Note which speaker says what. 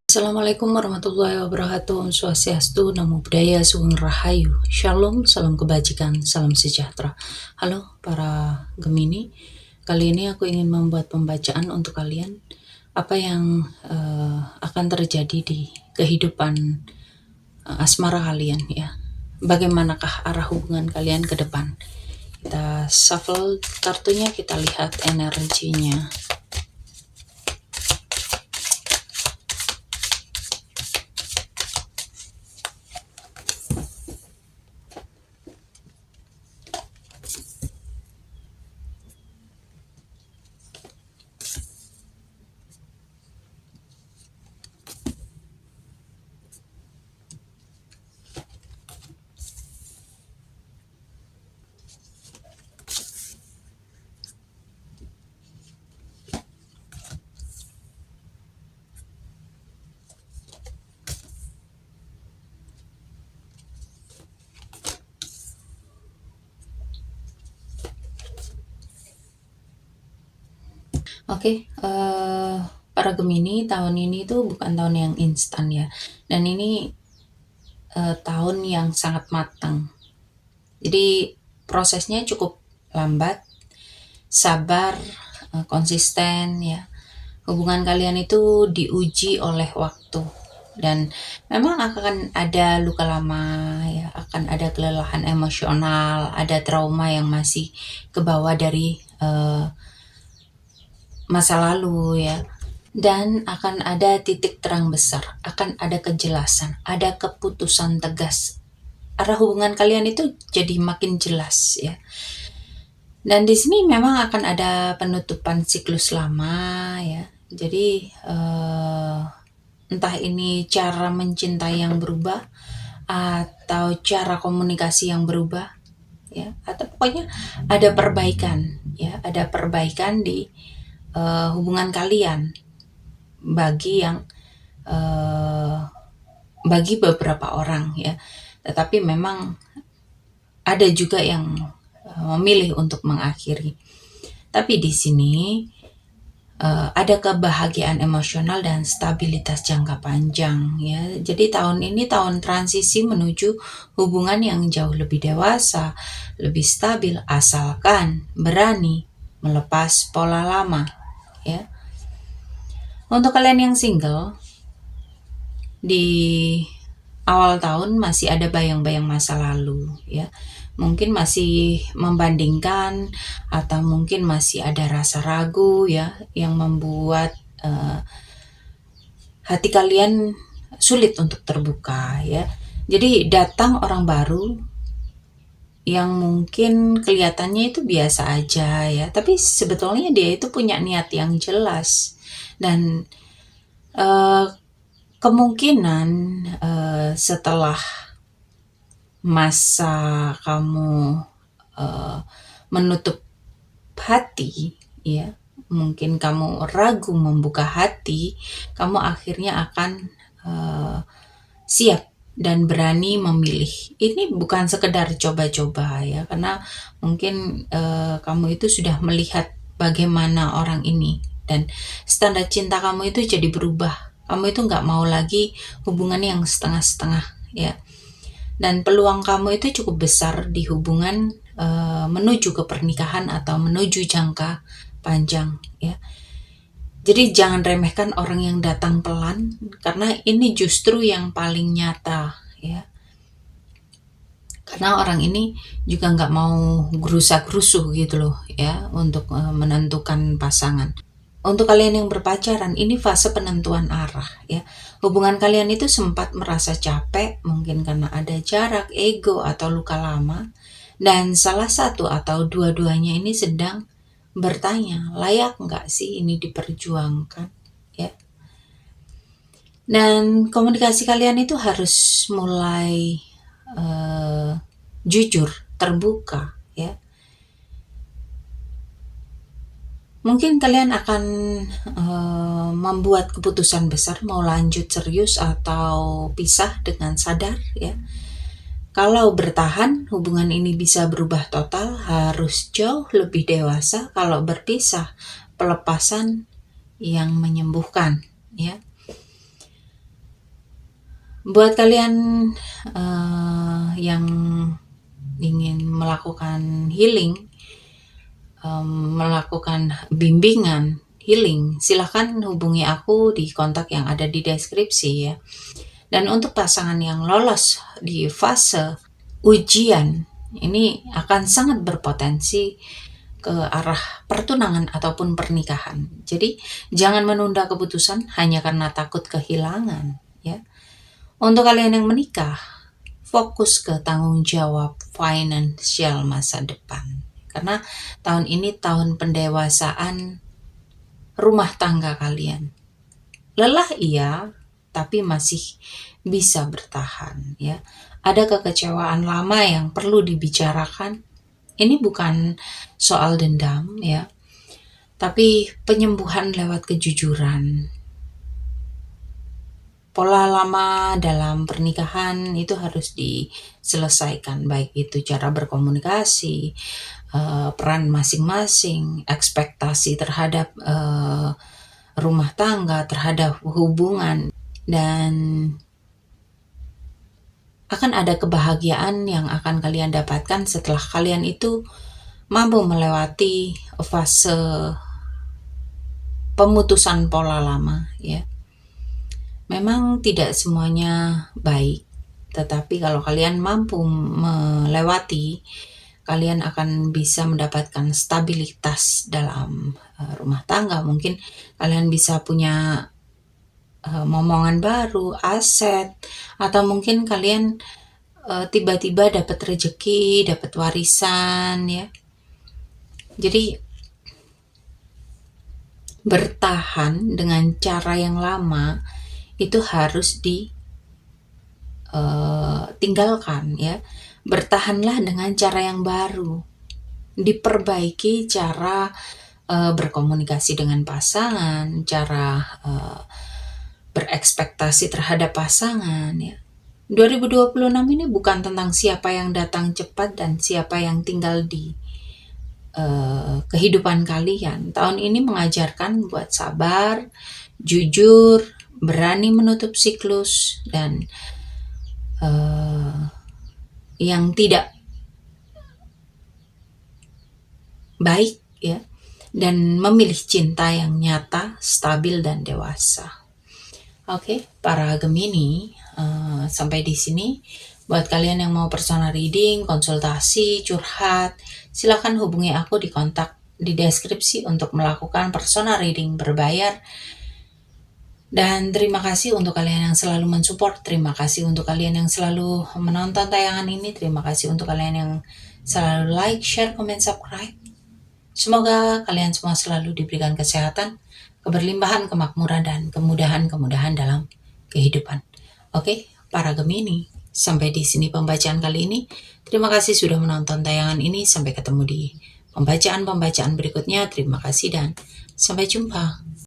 Speaker 1: Assalamualaikum warahmatullahi wabarakatuh. Om Swastiastu, Namo Buddhaya, Sugeng Rahayu. Shalom, salam kebajikan, salam sejahtera. Halo para Gemini, kali ini aku ingin membuat pembacaan untuk kalian. Apa yang akan terjadi di kehidupan asmara kalian ya. Bagaimanakah arah hubungan kalian ke depan. Kita shuffle kartunya, kita lihat energinya. Oke, para Gemini, tahun ini tuh bukan tahun yang instan ya, dan ini tahun yang sangat matang. Jadi prosesnya cukup lambat, sabar, konsisten ya. Hubungan kalian itu diuji oleh waktu, dan memang akan ada luka lama ya, akan ada kelelahan emosional, ada trauma yang masih kebawa dari masa lalu ya, dan akan ada titik terang besar, akan ada kejelasan, ada keputusan tegas. Arah hubungan kalian itu jadi makin jelas ya. Dan di sini memang akan ada penutupan siklus lama ya. Jadi entah ini cara mencintai yang berubah atau cara komunikasi yang berubah ya, atau pokoknya ada perbaikan ya, ada perbaikan di hubungan kalian bagi yang bagi beberapa orang ya, tetapi memang ada juga yang memilih untuk mengakhiri. Tapi di sini ada kebahagiaan emosional dan stabilitas jangka panjang ya. Jadi tahun ini tahun transisi menuju hubungan yang jauh lebih dewasa, lebih stabil, asalkan berani melepas pola lama ya. Untuk kalian yang single, di awal tahun masih ada bayang-bayang masa lalu ya. Mungkin masih membandingkan, atau mungkin masih ada rasa ragu ya, yang membuat hati kalian sulit untuk terbuka ya. Jadi datang orang baru yang mungkin kelihatannya itu biasa aja ya, tapi sebetulnya dia itu punya niat yang jelas. Dan kemungkinan setelah masa kamu menutup hati ya, mungkin kamu ragu membuka hati, kamu akhirnya akan siap dan berani memilih. Ini bukan sekedar coba-coba ya, karena mungkin kamu itu sudah melihat bagaimana orang ini, dan standar cinta kamu itu jadi berubah. Kamu itu nggak mau lagi hubungan yang setengah-setengah ya, dan peluang kamu itu cukup besar di hubungan menuju ke pernikahan atau menuju jangka panjang ya. Jadi jangan remehkan orang yang datang pelan, karena ini justru yang paling nyata ya. Karena orang ini juga nggak mau gerusa-gerusuh gitu loh ya, untuk menentukan pasangan. Untuk kalian yang berpacaran, ini fase penentuan arah ya. Hubungan kalian itu sempat merasa capek, mungkin karena ada jarak, ego, atau luka lama. Dan salah satu atau dua-duanya ini sedang bertanya, layak nggak sih ini diperjuangkan ya. Dan komunikasi kalian itu harus mulai jujur, terbuka ya. Mungkin kalian akan membuat keputusan besar, mau lanjut serius atau pisah dengan sadar ya. Kalau bertahan, hubungan ini bisa berubah total, harus jauh lebih dewasa. Kalau berpisah, pelepasan yang menyembuhkan, ya. Buat kalian yang ingin melakukan healing, melakukan bimbingan healing, silahkan hubungi aku di kontak yang ada di deskripsi, ya. Dan untuk pasangan yang lolos di fase ujian, ini akan sangat berpotensi ke arah pertunangan ataupun pernikahan. Jadi jangan menunda keputusan hanya karena takut kehilangan, ya. Untuk kalian yang menikah, fokus ke tanggung jawab finansial masa depan. Karena tahun ini tahun pendewasaan rumah tangga kalian. Lelah iya, tapi masih bisa bertahan, ya. Ada kekecewaan lama yang perlu dibicarakan. Ini bukan soal dendam, ya, tapi penyembuhan lewat kejujuran. Pola lama dalam pernikahan itu harus diselesaikan, baik itu cara berkomunikasi, peran masing-masing, ekspektasi terhadap rumah tangga, terhadap hubungan, dan akan ada kebahagiaan yang akan kalian dapatkan setelah kalian itu mampu melewati fase pemutusan pola lama, ya. Memang tidak semuanya baik, tetapi kalau kalian mampu melewati, kalian akan bisa mendapatkan stabilitas dalam rumah tangga. Mungkin kalian bisa punya momongan baru, aset, atau mungkin kalian tiba-tiba dapat rezeki, dapat warisan, ya. Jadi bertahan dengan cara yang lama itu harus ditinggalkan, ya. Bertahanlah dengan cara yang baru. Diperbaiki cara berkomunikasi dengan pasangan, cara berekspektasi terhadap pasangan, ya. 2026 ini bukan tentang siapa yang datang cepat dan siapa yang tinggal di kehidupan kalian. Tahun ini mengajarkan buat sabar, jujur, berani menutup siklus, dan yang tidak baik, ya, dan memilih cinta yang nyata, stabil, dan dewasa. Oke, para Gemini, sampai di sini. Buat kalian yang mau personal reading, konsultasi, curhat, silakan hubungi aku di kontak di deskripsi untuk melakukan personal reading berbayar. Dan terima kasih untuk kalian yang selalu mensupport, terima kasih untuk kalian yang selalu menonton tayangan ini, terima kasih untuk kalian yang selalu like, share, comment, subscribe. Semoga kalian semua selalu diberikan kesehatan, keberlimpahan, kemakmuran, dan kemudahan-kemudahan dalam kehidupan. Oke, para Gemini, sampai di sini pembacaan kali ini. Terima kasih sudah menonton tayangan ini. Sampai ketemu di pembacaan-pembacaan berikutnya. Terima kasih dan sampai jumpa.